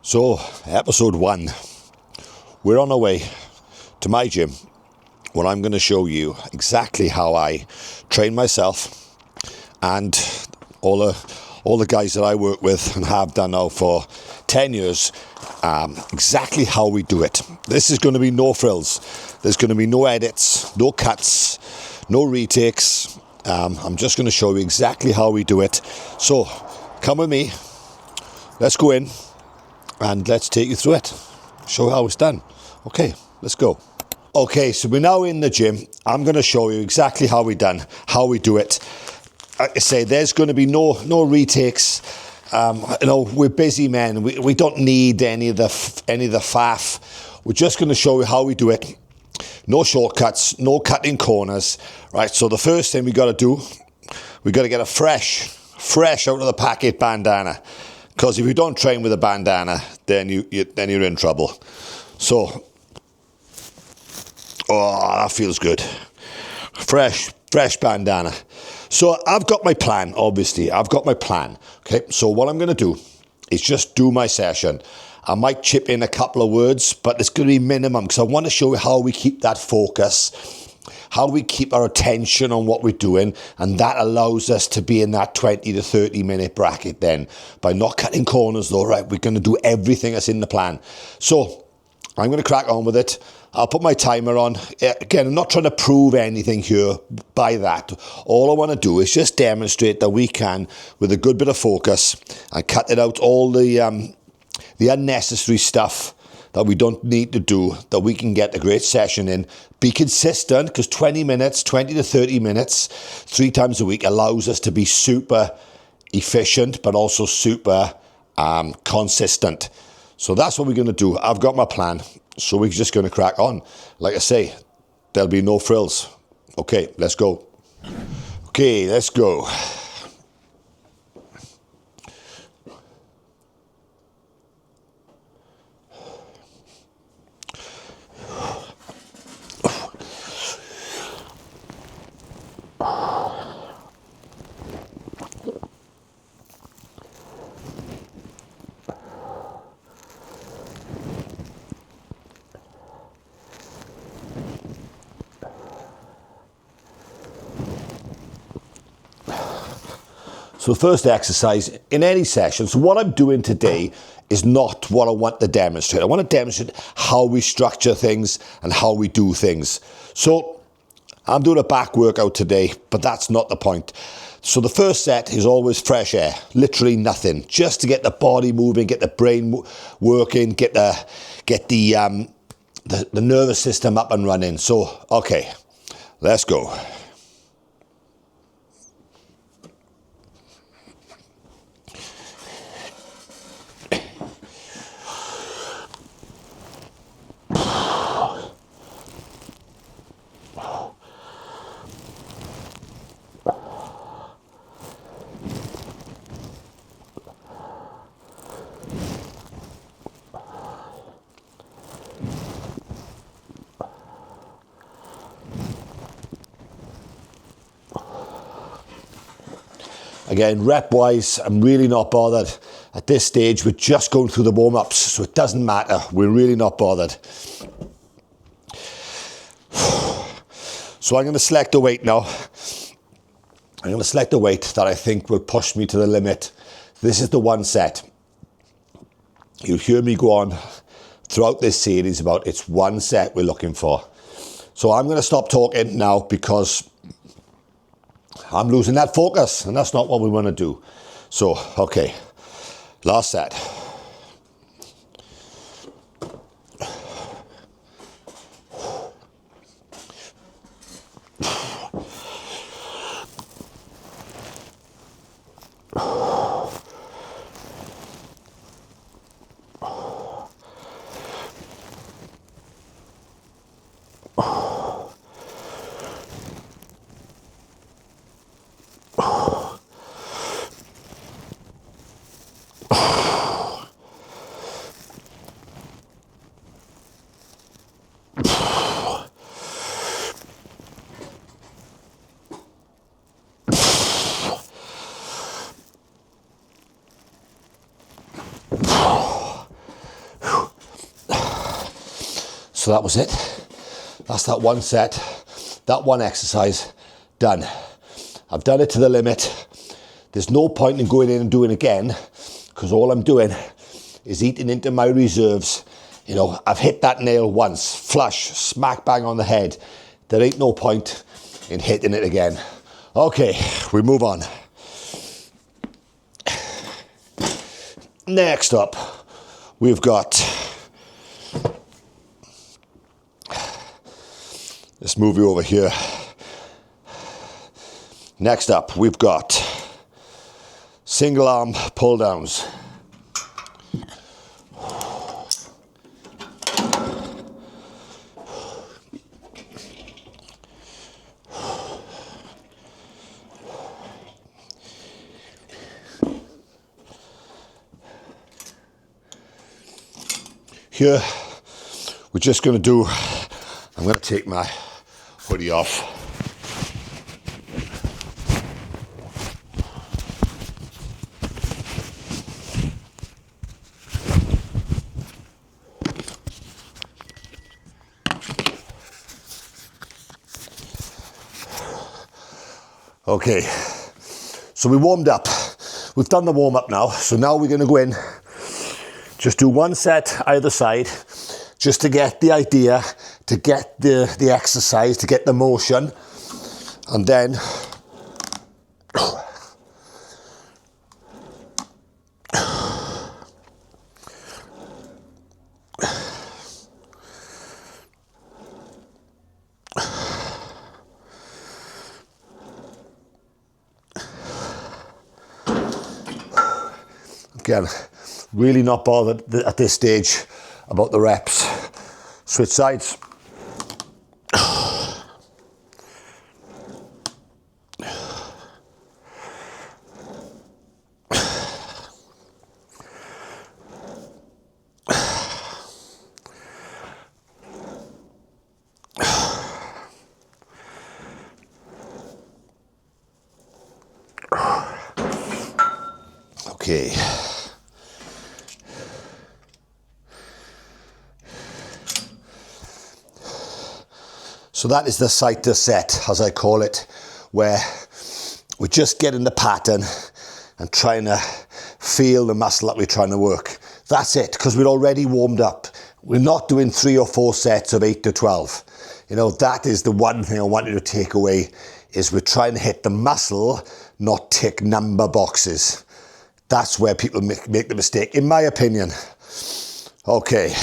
So, episode 1, we're on our way to my gym where I'm going to show you exactly how I train myself and all the guys that I work with and have done now for 10 years, exactly how we do it. This is going to be no frills. There's going to be no edits, no cuts, no retakes. I'm just going to show you exactly how we do it. So, come with me. Let's go in. And let's take you through it, show how it's done. Okay, let's go. Okay, so we're now in the gym. I'm going to show you exactly how we do it. Like I say, there's going to be no retakes. We're busy men. We don't need any of the faff. We're just going to show you how we do it. No shortcuts, no cutting corners. Right. So the first thing we got to do, we got to get a fresh out of the packet bandana. Because if you don't train with a bandana, then you're in trouble. So, that feels good. Fresh bandana. So I've got my plan, obviously. I've got my plan. Okay, so what I'm going to do is just do my session. I might chip in a couple of words, but it's going to be minimum because I want to show you how we keep that focus, how we keep our attention on what we're doing, and that allows us to be in that 20 to 30 minute bracket then. By not cutting corners though, right, we're going to do everything that's in the plan. So, I'm going to crack on with it. I'll put my timer on. Again, I'm not trying to prove anything here by that. All I want to do is just demonstrate that we can, with a good bit of focus, and cut it out all the unnecessary stuff that we don't need to do, that we can get a great session in. Be consistent, because 20 to 30 minutes, 3 times a week allows us to be super efficient, but also super consistent. So that's what we're going to do. I've got my plan, so we're just going to crack on. Like I say, there'll be no frills. Okay, let's go. Okay, let's go. So first exercise in any session. So what I'm doing today is not what I want to demonstrate. I want to demonstrate how we structure things and how we do things. So I'm doing a back workout today, but that's not the point. So the first set is always fresh air, literally nothing, just to get the body moving, get the brain working, get the nervous system up and running. So, okay, let's go. Again, rep-wise, I'm really not bothered. At this stage, we're just going through the warm-ups, so it doesn't matter. We're really not bothered. So I'm going to select a weight now. I'm going to select a weight that I think will push me to the limit. This is the one set. You'll hear me go on throughout this series about it's one set we're looking for. So I'm going to stop talking now because I'm losing that focus, and that's not what we want to do. So, okay, last set. So that was it. That's that one set, that one exercise, done. I've done it to the limit. There's no point in going in and doing it again, because all I'm doing is eating into my reserves. You know, I've hit that nail once, flush, smack bang on the head. There ain't no point in hitting it again. Okay, we move on. Next up, we've got, let's move you over here. Next up, we've got single arm pull downs. Here, we're just going to do, I'm going to take my hoodie off. Okay, so we warmed up. We've done the warm up now, so now we're going to go in. Just do one set either side, just to get the idea, to get the exercise, to get the motion, and then again, really not bothered at this stage about the reps. Switch sides. Okay. So that is the sighter set, as I call it, where we're just getting the pattern and trying to feel the muscle that we're trying to work. That's it, because we're already warmed up. We're not doing 3 or 4 sets of 8 to 12. You know, that is the one thing I want you to take away, is we're trying to hit the muscle, not tick number boxes. That's where people make the mistake, in my opinion. Okay.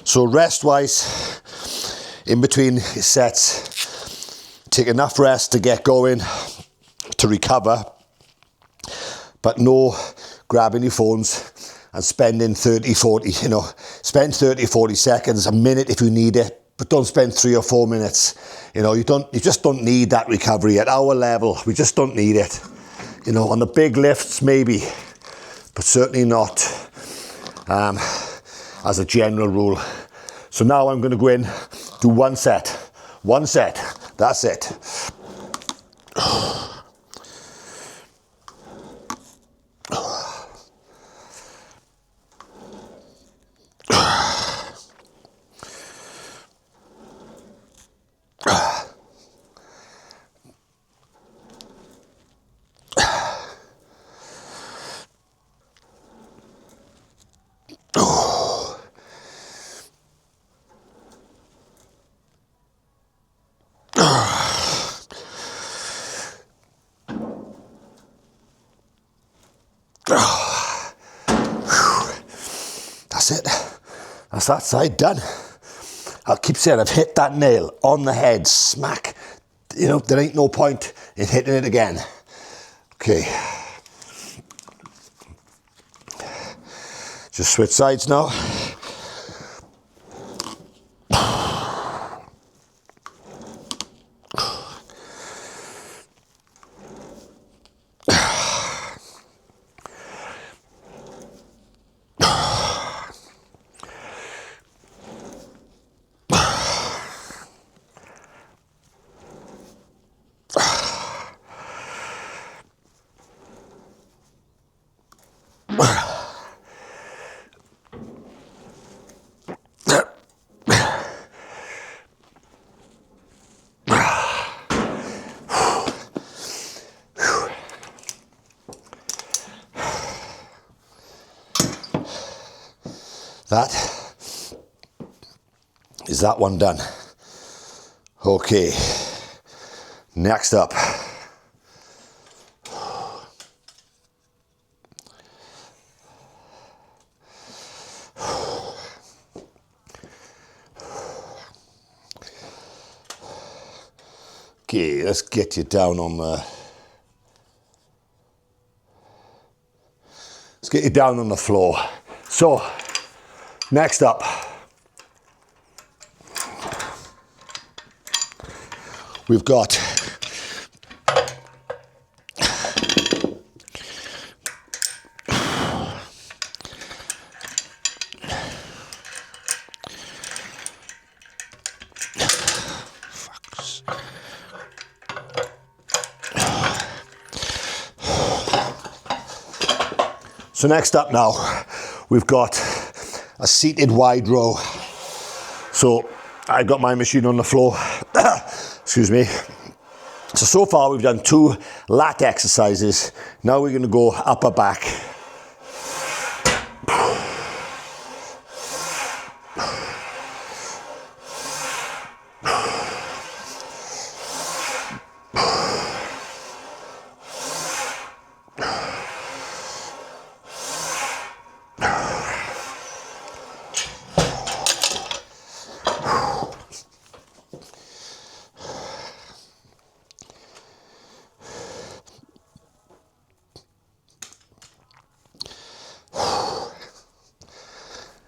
So rest-wise, in between sets, take enough rest to get going, to recover, but no grabbing your phones and spending 30, 40, spend 30, 40 seconds, a minute if you need it, but don't spend 3 or 4 minutes. You just don't need that recovery at our level. We just don't need it. On the big lifts, maybe, but certainly not as a general rule. So now I'm going to go in, do one set, that's it. That's it. That's that side done. I'll keep saying I've hit that nail on the head, smack. There ain't no point in hitting it again. Okay. Just switch sides now. That is that one done. Okay, next up. Okay, let's get you down on the... Let's get you down on the floor. So, next up, we've got So next up now, we've got a seated wide row. So I've got my machine on the floor. Excuse me. So far we've done 2 lat exercises. Now we're going to go upper back.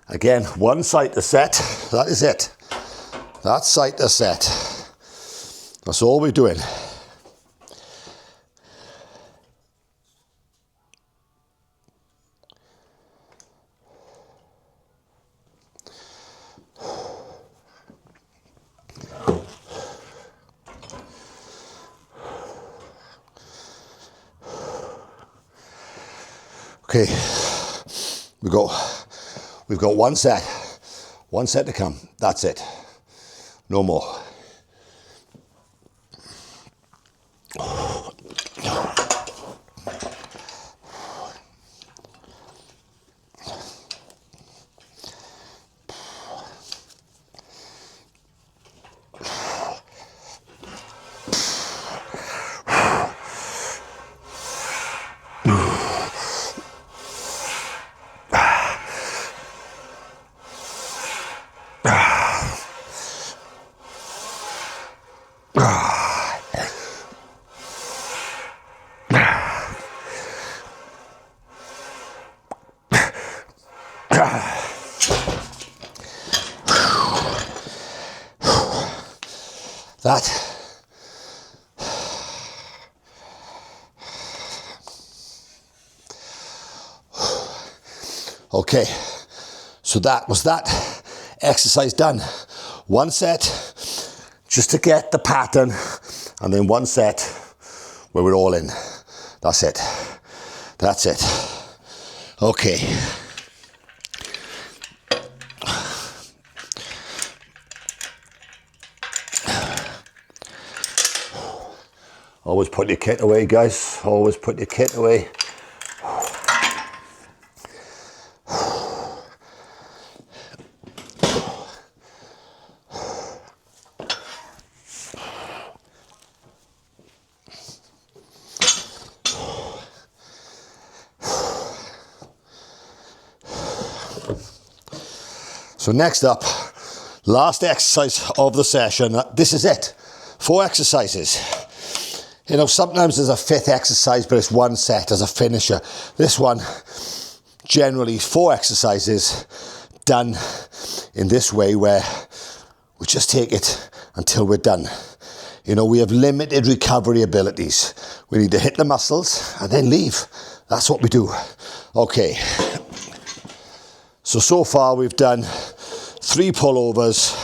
Again, one side to set, that is it. That side to set. That's all we're doing. Okay, we've got one set to come. That's it. No more. That. Okay, so that was that exercise done. One set just to get the pattern, and then one set where we're all in. That's it. That's it. Okay. Always put your kit away, guys. Always put your kit away. So next up, last exercise of the session. This is it. 4 exercises. You know, sometimes there's a 5th exercise, but it's one set as a finisher. This one, generally 4 exercises done in this way where we just take it until we're done. You know, we have limited recovery abilities. We need to hit the muscles and then leave. That's what we do. Okay. So far we've done 3 pullovers,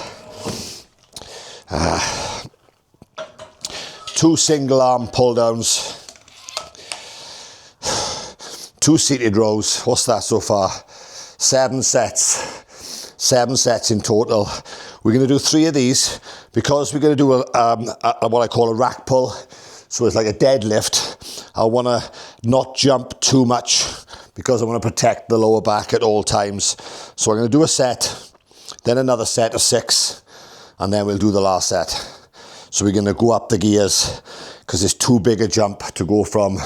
2 single arm pull downs, 2 seated rows. What's that so far? 7 sets. 7 sets in total. We're going to do 3 of these because we're going to do what I call a rack pull. So it's like a deadlift. I want to not jump too much because I want to protect the lower back at all times. So I'm going to do a set, then another set of 6, and then we'll do the last set. So we're going to go up the gears because it's too big a jump to go from,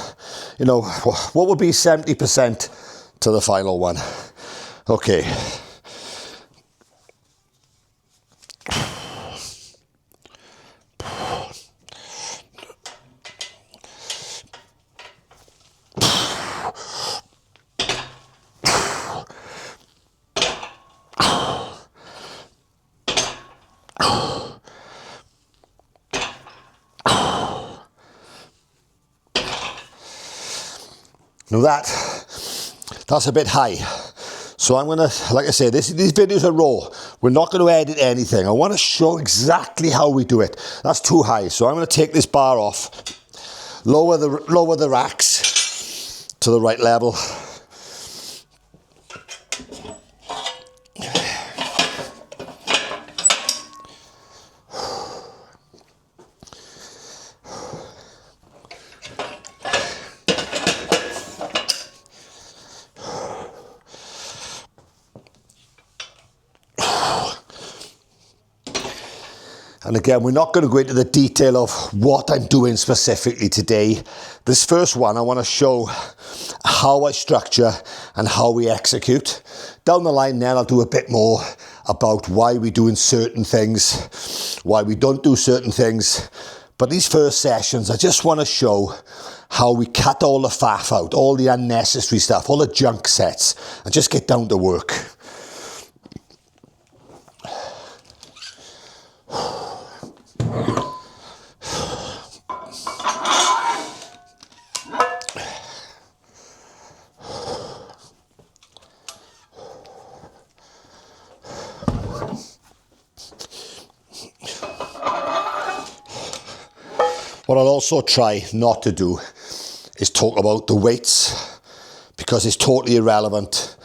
you know, what would be 70% to the final one. Okay. Now that's a bit high. So I'm going to, like I say, these videos are raw. We're not going to edit anything. I want to show exactly how we do it. That's too high. So I'm going to take this bar off, lower the racks to the right level. And again, we're not going to go into the detail of what I'm doing specifically today. This first one, I want to show how I structure and how we execute. Down the line then, I'll do a bit more about why we're doing certain things, why we don't do certain things. But these first sessions, I just want to show how we cut all the faff out, all the unnecessary stuff, all the junk sets, and just get down to work. What I'll also try not to do is talk about the weights because it's totally irrelevant,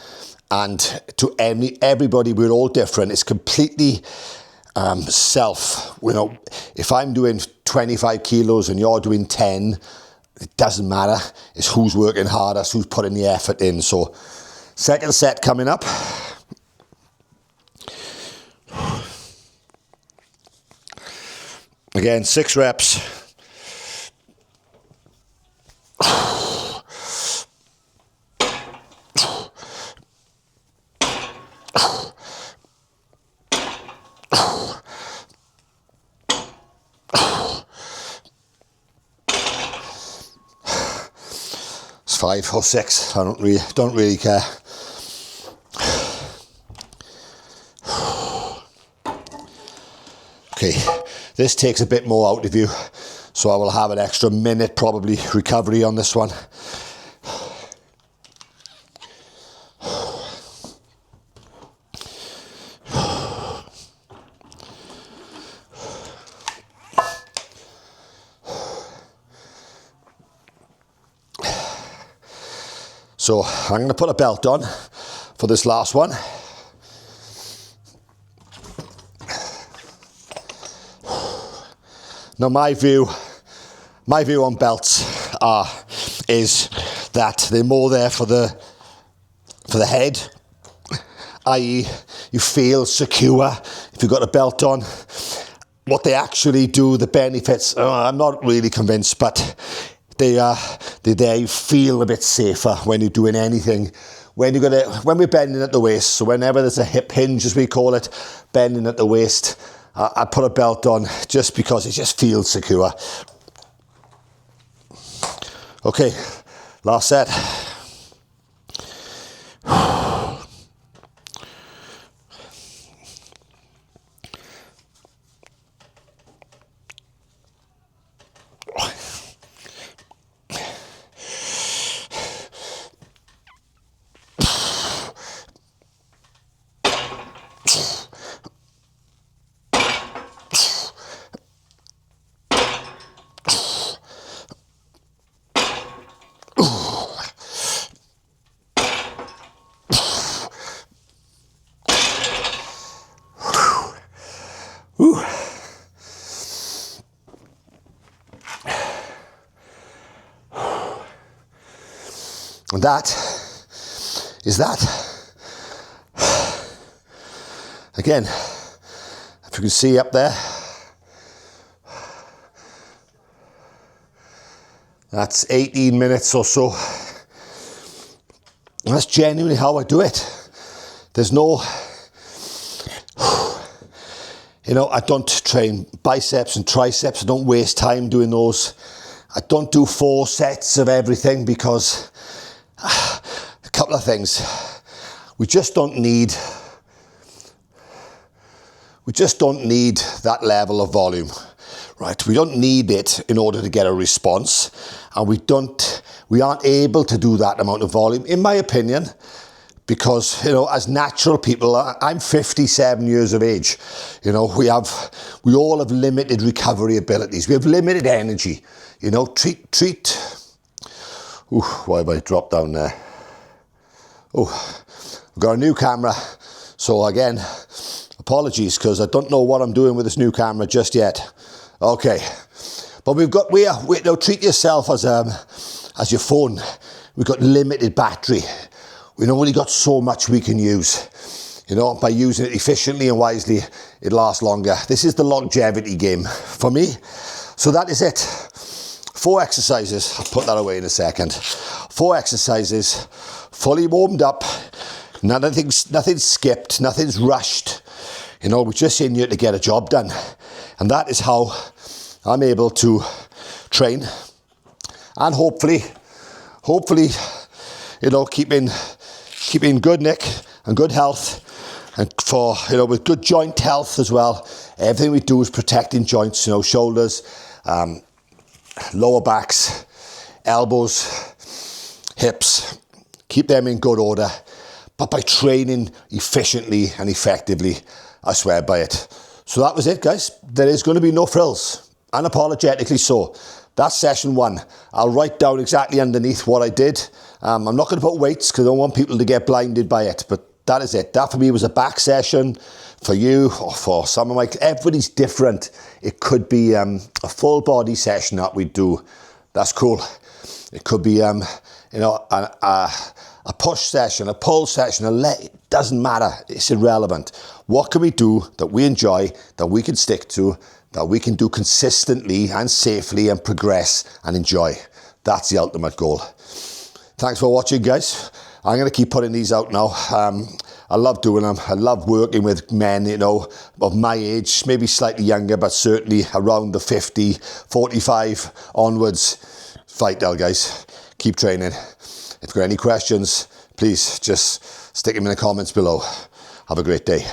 and to everybody we're all different. It's completely self. You know, if I'm doing 25 kilos and you're doing 10, it doesn't matter. It's who's working hardest, who's putting the effort in. So second set coming up. Again, 6 reps. It's 5 or 6. I don't really care. Okay, this takes a bit more out of you, so I will have an extra minute probably recovery on this one. So I'm going to put a belt on for this last one. Now my view on belts is that they're more there for the head, i.e. you feel secure if you've got a belt on. What they actually do, the benefits, I'm not really convinced, but they're there. You feel a bit safer when you're doing anything. When we're bending at the waist, so whenever there's a hip hinge, as we call it, bending at the waist, I put a belt on just because it just feels secure. Okay, last set. And that is that. Again, if you can see up there, that's 18 minutes or so. And that's genuinely how I do it. There's no, you know, I don't train biceps and triceps. I don't waste time doing those. I don't do 4 sets of everything because a couple of things. We just don't need that level of volume, right? We don't need it in order to get a response, and we aren't able to do that amount of volume, in my opinion, because, you know, as natural people, I'm 57 years of age. You know, we all have limited recovery abilities. We have limited energy. You know, why have I dropped down there? Oh, we've got a new camera. So again, apologies, because I don't know what I'm doing with this new camera just yet. Okay, but we treat yourself as your phone. We've got limited battery. We've only got so much we can use. You know, by using it efficiently and wisely, it lasts longer. This is the longevity game for me. So that is it. 4 exercises. I'll put that away in a second. 4 exercises, fully warmed up. Nothing's skipped. Nothing's rushed. You know, we're just in here to get a job done. And that is how I'm able to train. And hopefully, you know, keeping good neck and good health, and for, you know, with good joint health as well. Everything we do is protecting joints, you know, shoulders, lower backs, elbows, hips. Keep them in good order. But by training efficiently and effectively, I swear by it. So that was it, guys. There is going to be no frills, unapologetically so. That's session 1. I'll write down exactly underneath what I did. I'm not going to put weights because I don't want people to get blinded by it, but that is it. That for me was a back session. For you, or for some of everybody's different. It could be a full body session that we do. That's cool. It could be, you know, a push session, a pull session, it doesn't matter. It's irrelevant. What can we do that we enjoy, that we can stick to, that we can do consistently and safely and progress and enjoy? That's the ultimate goal. Thanks for watching, guys. I'm going to keep putting these out now. I love doing them. I love working with men, you know, of my age, maybe slightly younger, but certainly around the 50, 45 onwards. Vital, guys. Keep training. If you've got any questions, please just stick them in the comments below. Have a great day.